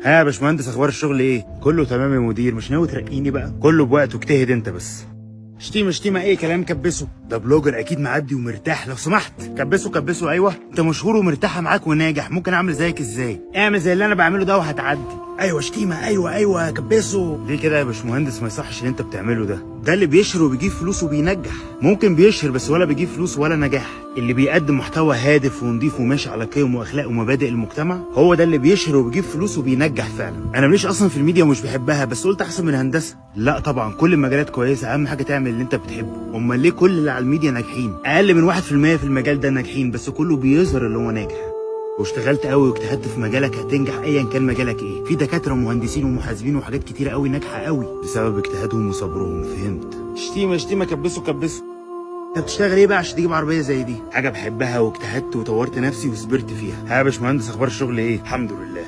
ها يا باشمهندس، اخبار الشغل ايه؟ كله تمام يا مدير. مش ناوي ترقيني بقى؟ كله بوقته، اجتهد انت بس. شتيمة ايه كلام كبسه؟ ده بلوجر اكيد معدي ومرتاح. لو سمحت كبسه. ايوه انت مشهور ومرتاحه معاك وناجح، ممكن اعمل زيك ازاي؟ اعمل زي اللي انا بعمله ده وهتعدي. ايوه شتيمة، ايوه كبسه. ليه كده يا باشمهندس؟ ما يصحش اللي انت بتعمله ده اللي بيشهر وبيجيب فلوس وبينجح. ممكن بيشهر بس ولا بيجيب فلوس ولا نجاح. اللي بيقدم محتوى هادف ونضيف وماشي على قيم واخلاق ومبادئ المجتمع هو ده اللي بيشهر وبيجيب فلوس وبينجح فعلا. انا ماليش اصلا في الميديا ومش بحبها، بس قلت احسن من الهندسه. لا طبعا كل المجالات كويسه، اهم حاجه تعمل اللي انت بتحبه. امال ليه كل اللي على الميديا ناجحين؟ اقل من 1% في المجال ده ناجحين، بس كله بيظهر اللي هو ناجح. واشتغلت قوي واجتهدت في مجالك هتنجح ايا كان مجالك ايه. في دكاتره ومهندسين ومحاسبين وحاجات كتيره قوي ناجحه قوي بسبب اجتهادهم وصبرهم. فهمت؟ شتيمة كبسه. انت بتشتغل ايه بقى عشان تجيب عربيه زي دي؟ حاجه بحبها واجتهدت وطورت نفسي وصبرت فيها. ها يا باشمهندس، اخبار الشغل ايه؟ الحمد لله.